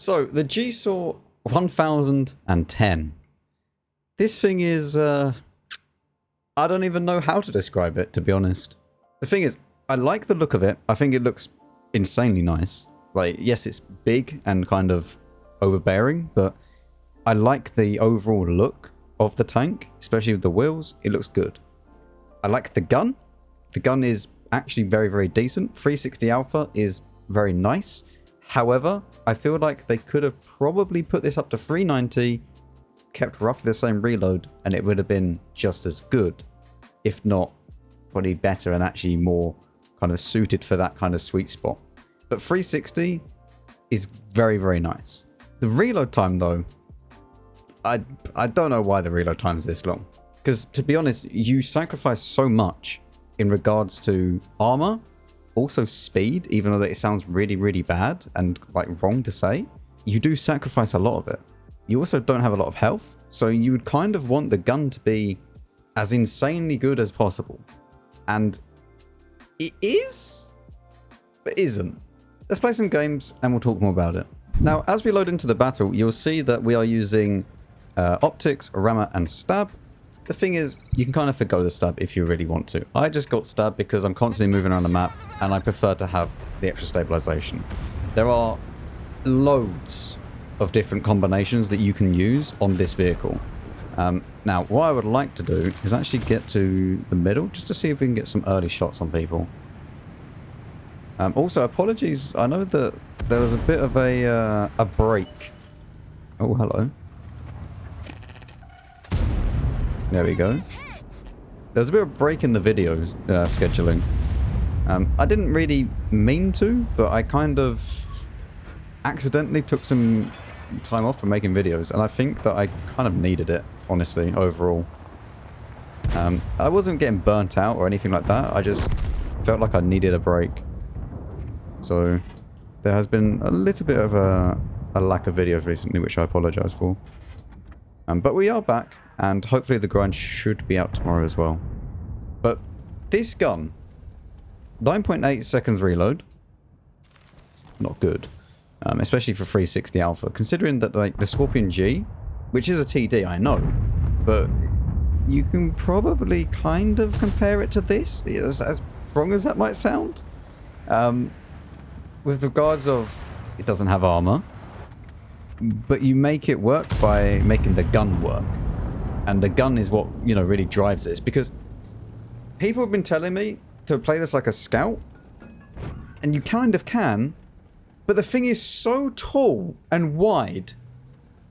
So, the GSOR 1010. This thing is, I don't even know how to describe it, to be honest. The thing is, I like the look of it. I think it looks insanely nice. Like, yes, it's big and kind of overbearing, but I like the overall look of the tank, especially with the wheels. It looks good. I like the gun. The gun is actually very, very decent. 360 Alpha is very nice. However, I feel like they could have probably put this up to 390, kept roughly the same reload, and it would have been just as good, if not probably better and actually more kind of suited for that kind of sweet spot. But 360 is very, very nice. The reload time, though, I don't know why the reload time is this long. Because, to be honest, you sacrifice so much in regards to armor, also speed, even though it sounds really, really bad and like wrong to say. You do sacrifice a lot of it. You also don't have a lot of health, so you would kind of want the gun to be as insanely good as possible. And it is, but isn't. Let's play some games and we'll talk more about it. Now, as we load into the battle, you'll see that we are using optics, rammer, and stab. The thing is, you can kind of forgo the stab if you really want to. I just got stab because I'm constantly moving around the map and I prefer to have the extra stabilization. There are loads of different combinations that you can use on this vehicle. Now, what I would like to do is actually get to the middle just to see if we can get some early shots on people. Also, apologies. I know that there was a bit of a break. Oh, hello. There we go. There's a bit of a break in the video scheduling. I didn't really mean to, but I kind of accidentally took some time off from making videos, and I think that I kind of needed it, honestly, overall. I wasn't getting burnt out or anything like that. I just felt like I needed a break. So there has been a little bit of a lack of videos recently, which I apologize for. But we are back, and hopefully the grind should be out tomorrow as well. But this gun, 9.8 seconds reload, it's not good. Especially for 360 Alpha. Considering that like the Scorpion G, which is a TD, I know, but you can probably kind of compare it to this, as wrong as that might sound. With regards of, it doesn't have armor, but you make it work by making the gun work. And the gun is what, you know, really drives this. Because people have been telling me to play this like a scout, and you kind of can, but the thing is so tall and wide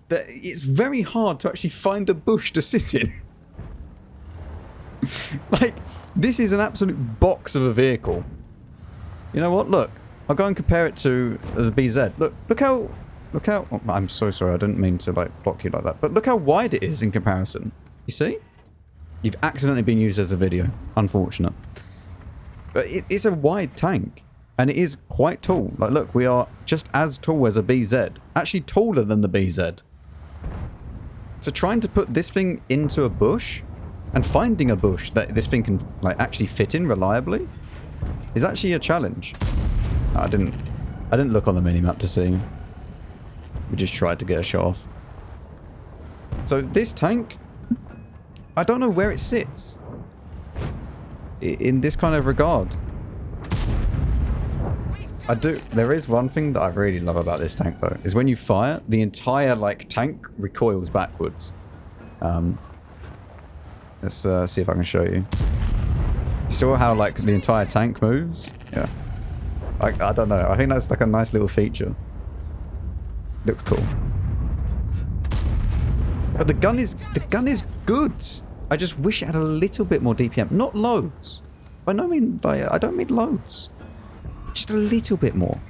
that it's very hard to actually find a bush to sit in. Like, this is an absolute box of a vehicle. You know what? Look, I'll go and compare it to the BZ. Look how... Oh, I'm so sorry, I didn't mean to like block you like that. But look how wide it is in comparison. You see? You've accidentally been used as a video. Unfortunate. But it's a wide tank. And it is quite tall. Like, look, we are just as tall as a BZ. Actually taller than the BZ. So trying to put this thing into a bush and finding a bush that this thing can like actually fit in reliably is actually a challenge. I didn't look on the minimap to see. We just tried to get a shot off. So this tank, I don't know where it sits in this kind of regard. There is one thing that I really love about this tank though, is when you fire, the entire like tank recoils backwards. Let's see if I can show you. You saw how like the entire tank moves? Yeah. I don't know. I think that's like a nice little feature. Looks cool. But the gun is good. I just wish it had a little bit more DPM. Not loads. By no means, I don't mean loads. Just a little bit more.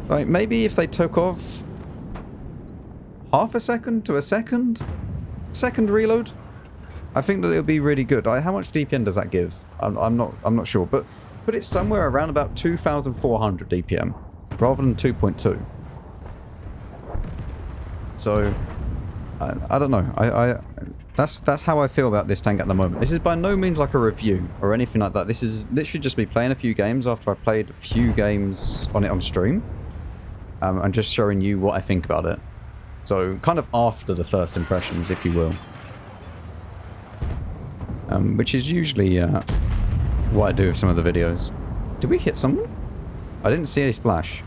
Like, maybe if they took off half a second to a second reload, I think that it would be really good. How much DPM does that give? I'm not sure, but put it somewhere around about 2,400 DPM rather than 2.2. So I don't know. That's how I feel about this tank at the moment. This is by no means like a review or anything like that. This is literally just me playing a few games after I played a few games on it on stream. And just showing you what I think about it. So, kind of after the first impressions, if you will. Which is usually what I do with some of the videos. Did we hit someone? I didn't see any splash.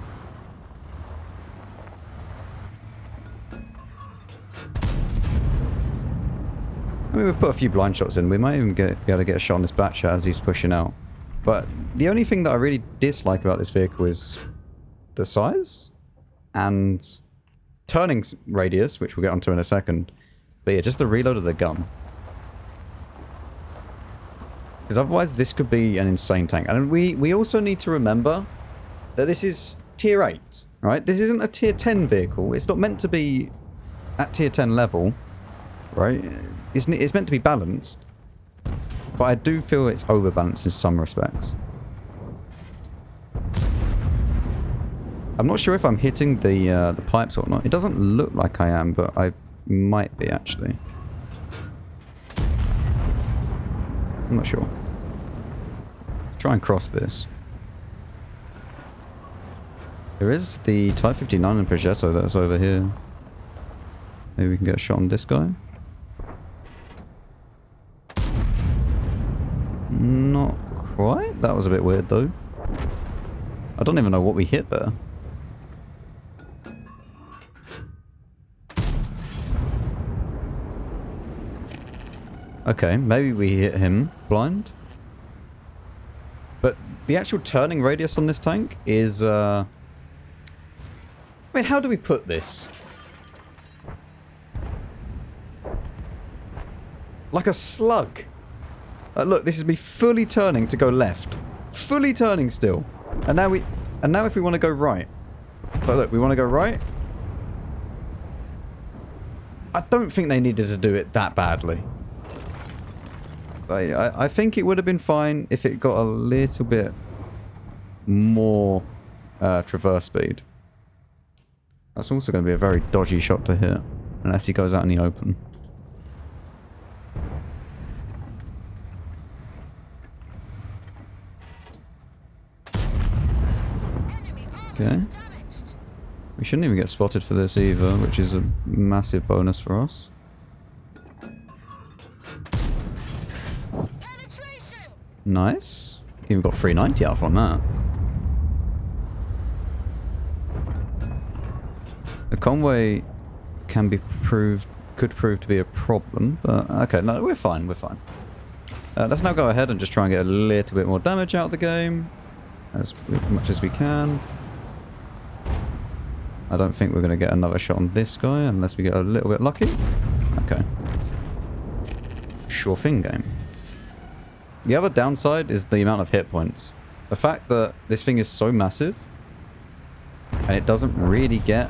I mean, we put a few blind shots in. We might even be able to get a shot on this batch as he's pushing out. But the only thing that I really dislike about this vehicle is the size and turning radius, which we'll get onto in a second. But yeah, just the reload of the gun. Because otherwise this could be an insane tank. And we also need to remember that this is tier 8, right? This isn't a tier 10 vehicle. It's not meant to be at tier 10 level, right? It's meant to be balanced. But I do feel it's overbalanced in some respects. I'm not sure if I'm hitting the pipes or not. It doesn't look like I am, but I might be actually. I'm not sure. Try and cross this. There is the Type 59 and Progetto that's over here. Maybe we can get a shot on this guy. Not quite. That was a bit weird though. I don't even know what we hit there. Okay, maybe we hit him blind. But the actual turning radius on this tank is, I mean, how do we put this? Like a slug. Look, this is me fully turning to go left. Fully turning still. And now if we want to go right. But look, we want to go right. I don't think they needed to do it that badly. I think it would have been fine if it got a little bit more traverse speed. That's also going to be a very dodgy shot to hit unless he goes out in the open. Okay. We shouldn't even get spotted for this either, which is a massive bonus for us. Nice. Even got 390 out on that. The convoy could prove to be a problem, but okay, no, we're fine, we're fine. Let's now go ahead and just try and get a little bit more damage out of the game, as much as we can. I don't think we're going to get another shot on this guy unless we get a little bit lucky. Okay. Sure thing, game. The other downside is the amount of hit points. The fact that this thing is so massive and it doesn't really get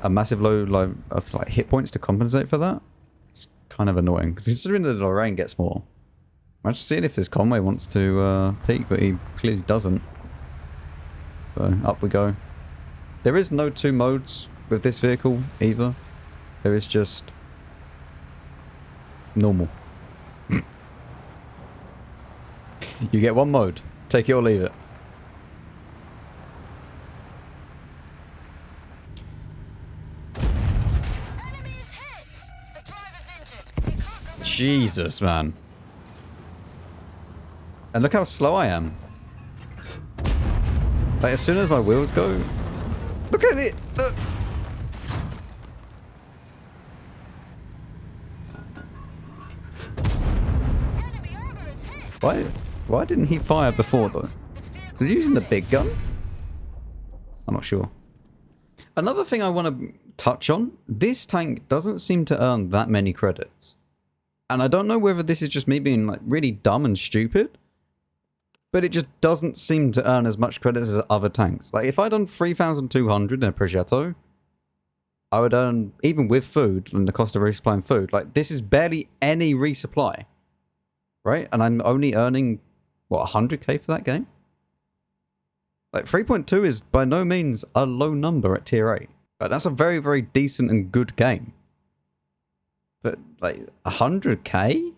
a massive load of like hit points to compensate for that, it's kind of annoying. Considering that the Lorraine gets more. I'm just seeing if this Conway wants to peek, but he clearly doesn't. So up we go. There is no 2 modes with this vehicle either. There is just normal. You get 1 mode. Take it or leave it. Jesus, man. And look how slow I am. Like, as soon as my wheels go... Look at it! Look. Why didn't he fire before, though? Was he using the big gun? I'm not sure. Another thing I want to touch on, this tank doesn't seem to earn that many credits. And I don't know whether this is just me being like really dumb and stupid, but it just doesn't seem to earn as much credits as other tanks. Like, if I'd done 3,200 in a Progetto, I would earn, even with food and the cost of resupplying food, like, this is barely any resupply. Right? And I'm only earning, what, 100k for that game? Like, 3.2 is by no means a low number at tier 8. But that's a very, very decent and good game. But like 100k?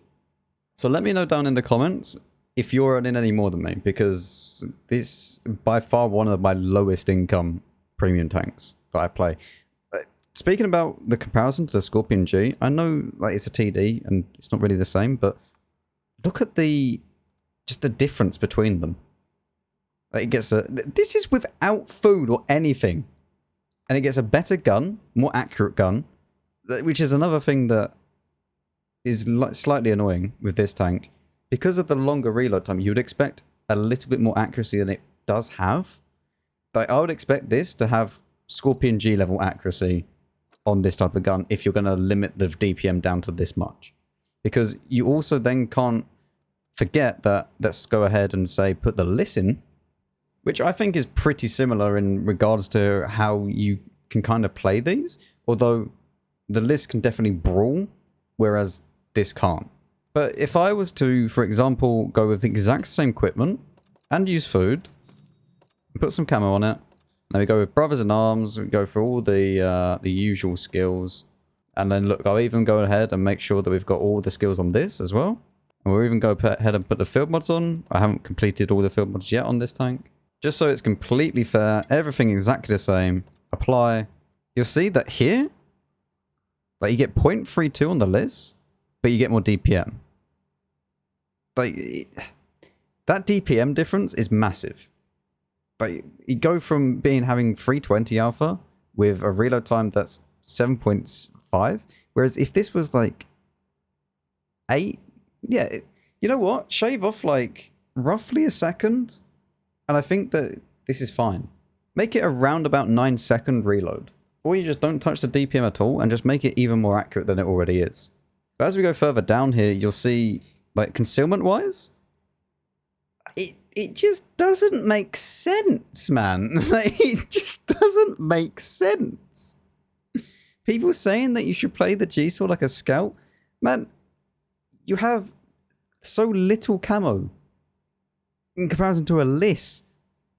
So let me know down in the comments if you're earning any more than me, because this by far one of my lowest income premium tanks that I play. Speaking about the comparison to the Scorpion G, I know like it's a TD and it's not really the same, but look at just the difference between them. Like it gets this is without food or anything, and it gets a better gun, more accurate gun, which is another thing that is slightly annoying with this tank. Because of the longer reload time, you would expect a little bit more accuracy than it does have. Like I would expect this to have Scorpion G level accuracy on this type of gun if you're going to limit the DPM down to this much. Because you also then can't forget that, let's go ahead and say put the listen, which I think is pretty similar in regards to how you can kind of play these, although the list can definitely brawl, whereas this can't. But if I was to, for example, go with the exact same equipment and use food, and put some camo on it, then we go with Brothers in Arms, we go for all the usual skills, and then look, I'll even go ahead and make sure that we've got all the skills on this as well. And we'll even go ahead and put the field mods on. I haven't completed all the field mods yet on this tank. Just so it's completely fair, everything exactly the same. Apply. You'll see that here, like you get 0.32 on the list, but you get more DPM. Like, that DPM difference is massive. Like, you go from having 320 alpha with a reload time that's 7.5, whereas if this was like 8, yeah, you know what? Shave off like roughly a second, and I think that this is fine. Make it around about 9-second reload. Or you just don't touch the DPM at all and just make it even more accurate than it already is. But as we go further down here, you'll see, like, concealment-wise, it just doesn't make sense, man. Like, it just doesn't make sense. People saying that you should play the GSOR like a scout, man, you have so little camo in comparison to a list,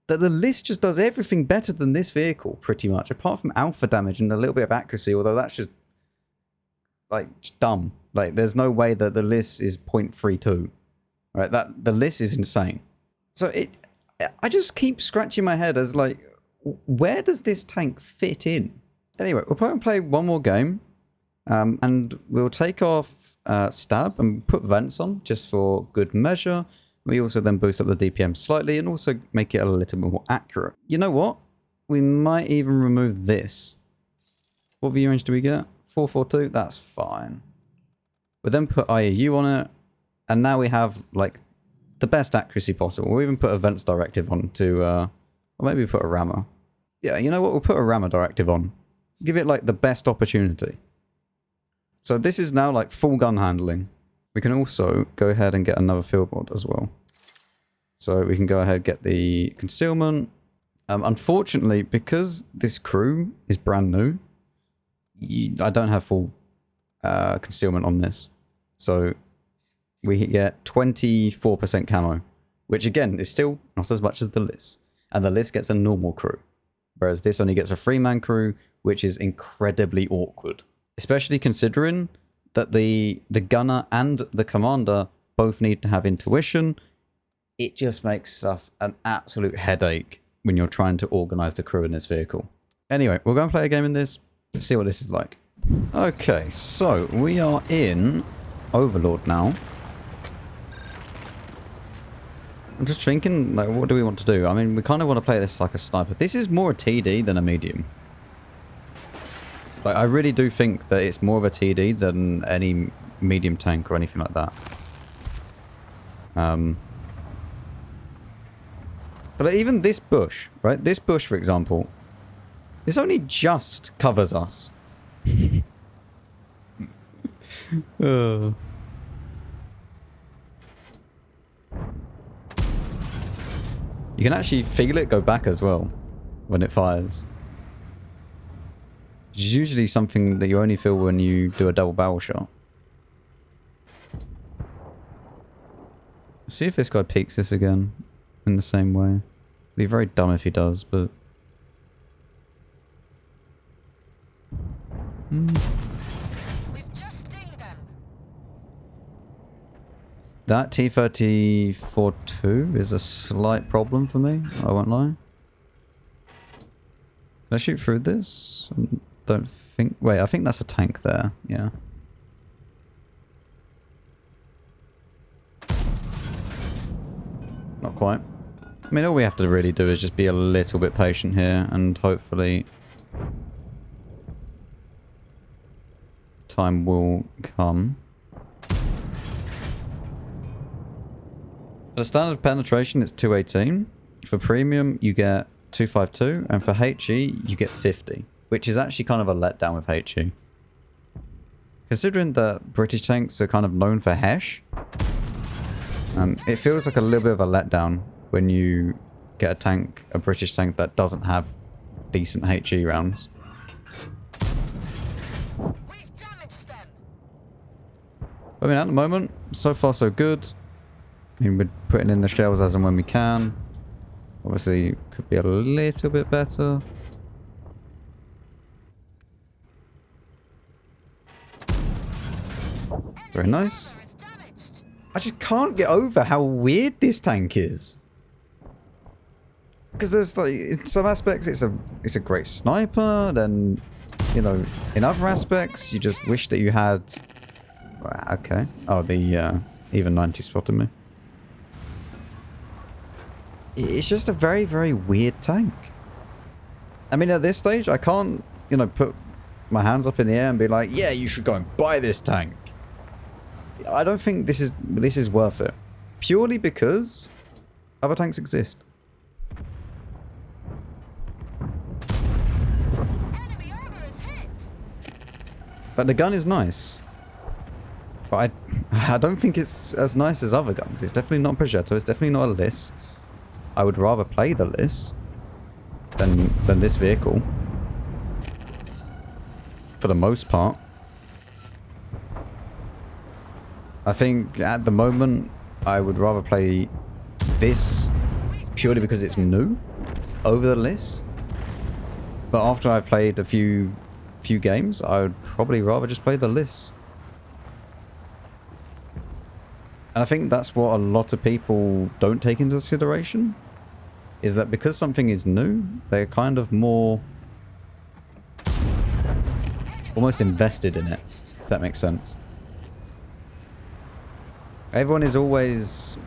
that the list just does everything better than this vehicle, pretty much, apart from alpha damage and a little bit of accuracy, although that's just, like, just dumb. Like, there's no way that the list is 0.32. Right? That the list is insane. So I just keep scratching my head as, like, where does this tank fit in? Anyway, we'll probably play one more game, and we'll take off stab and put vents on, just for good measure. We also then boost up the DPM slightly and also make it a little bit more accurate. You know what? We might even remove this. What view range do we get? 442? That's fine. We'll then put IAU on it. And now we have, like, the best accuracy possible. We'll even put events directive on to, or maybe put a rammer. Yeah, you know what? We'll put a rammer directive on. Give it, like, the best opportunity. So this is now, like, full gun handling. We can also go ahead and get another field mod as well. So we can go ahead and get the concealment. Unfortunately, because this crew is brand new, I don't have full concealment on this. So we get 24% camo, which again is still not as much as the list. And the list gets a normal crew. Whereas this only gets a 3-man crew, which is incredibly awkward. Especially considering that the gunner and the commander both need to have intuition. It just makes stuff an absolute headache when you're trying to organize the crew in this vehicle. Anyway, we'll go and play a game in this. Let's see what this is like. Okay, so we are in Overlord now. I'm just thinking, like, what do we want to do? I mean, we kind of want to play this like a sniper. This is more a TD than a medium. Like, I really do think that it's more of a TD than any medium tank or anything like that. But even this bush, right? This bush, for example, this only just covers us. You can actually feel it go back as well when it fires. Which is usually something that you only feel when you do a double barrel shot. Let's see if this guy peeks this again in the same way. It'd be very dumb if he does, but... We've just stayed That T-34-2 is a slight problem for me, I won't lie. Can I shoot through this? I don't think... Wait, I think that's a tank there, yeah. Not quite. I mean, all we have to really do is just be a little bit patient here, and hopefully time will come. For standard penetration, it's 218. For premium, you get 252, and for HE, you get 50, which is actually kind of a letdown with HE. Considering that British tanks are kind of known for HESH, it feels like a little bit of a letdown when you get a British tank that doesn't have decent HE rounds. I mean, at the moment, so far so good. I mean, we're putting in the shells as and when we can. Obviously, could be a little bit better. Very nice. I just can't get over how weird this tank is. Because there's like, in some aspects it's a great sniper, then, you know, in other aspects you just wish that you had... Okay. Oh, the even 90 spotted me. It's just a very, very weird tank. I mean, at this stage, I can't, you know, put my hands up in the air and be like, yeah, you should go and buy this tank. I don't think this is worth it. Purely because other tanks exist. But the gun is nice. But I don't think it's as nice as other guns. It's definitely not Progetto. It's definitely not a Liss. I would rather play the Liss than this vehicle. For the most part. I think at the moment I would rather play this purely because it's new over the Liss. But after I've played a few games, I would probably rather just play the Liss. And I think that's what a lot of people don't take into consideration. Is that because something is new, they're kind of more... almost invested in it, if that makes sense. Everyone is always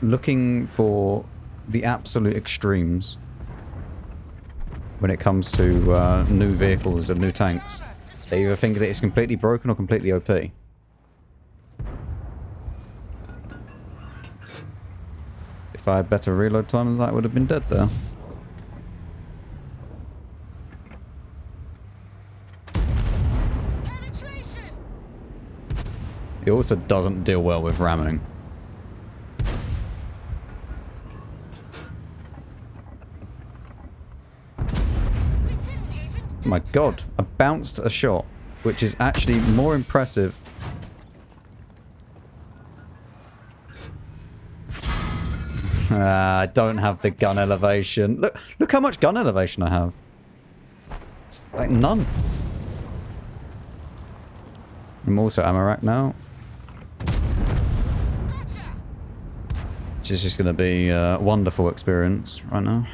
looking for the absolute extremes when it comes to new vehicles and new tanks. They either think that it's completely broken or completely OP. If I had better reload time, that would have been dead there. It also doesn't deal well with ramming. Oh my god, I bounced a shot, which is actually more impressive. I don't have the gun elevation. Look how much gun elevation I have. It's like none. I'm also ammo rack now. Which is just going to be a wonderful experience right now.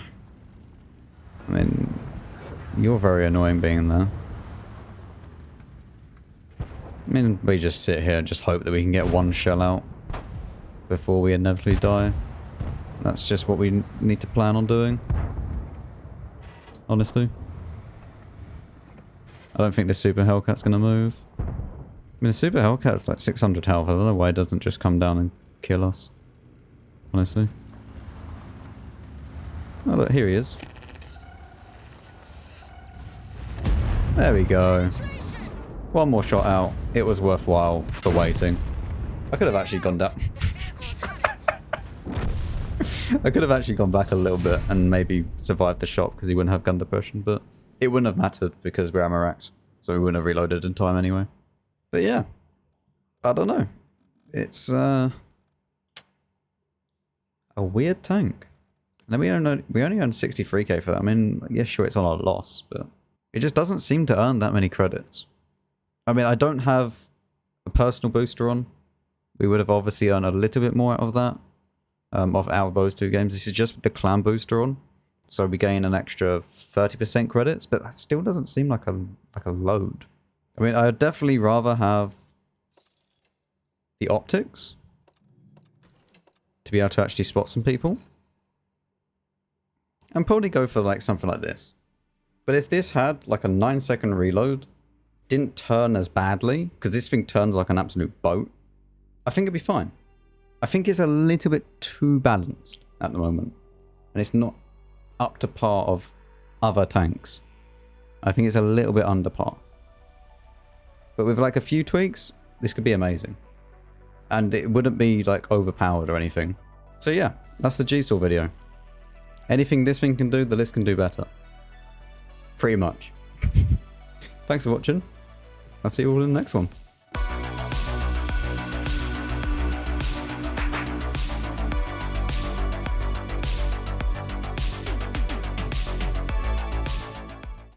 I mean, you're very annoying being there. I mean, we just sit here and just hope that we can get one shell out before we inevitably die. That's just what we need to plan on doing. Honestly. I don't think the Super Hellcat's going to move. I mean, the Super Hellcat's like 600 health. I don't know why it doesn't just come down and kill us. Honestly. Oh, look, here he is. There we go. One more shot out. It was worthwhile for waiting. I could have actually gone down. I could have actually gone back a little bit and maybe survived the shot because he wouldn't have gun depression, but it wouldn't have mattered because we're ammo racked, so we wouldn't have reloaded in time anyway. But yeah, I don't know. It's a weird tank. And we only own 63k for that. I mean, yeah, sure, it's on our loss, but it just doesn't seem to earn that many credits. I mean, I don't have a personal booster on, we would have obviously earned a little bit more out of that, out of those two games. This is just with the clan booster on, so we gain an extra 30% credits, but that still doesn't seem like a load. I mean, I'd definitely rather have the optics to be able to actually spot some people, and probably go for like something like this. But if this had like a 9-second reload, didn't turn as badly, because this thing turns like an absolute boat, I think it'd be fine. I think it's a little bit too balanced at the moment, and it's not up to par of other tanks. I think it's a little bit under par. But with like a few tweaks, this could be amazing. And it wouldn't be like overpowered or anything. So yeah, that's the GSOR video. Anything this thing can do, the list can do better. Pretty much. Thanks for watching. I'll see you all in the next one.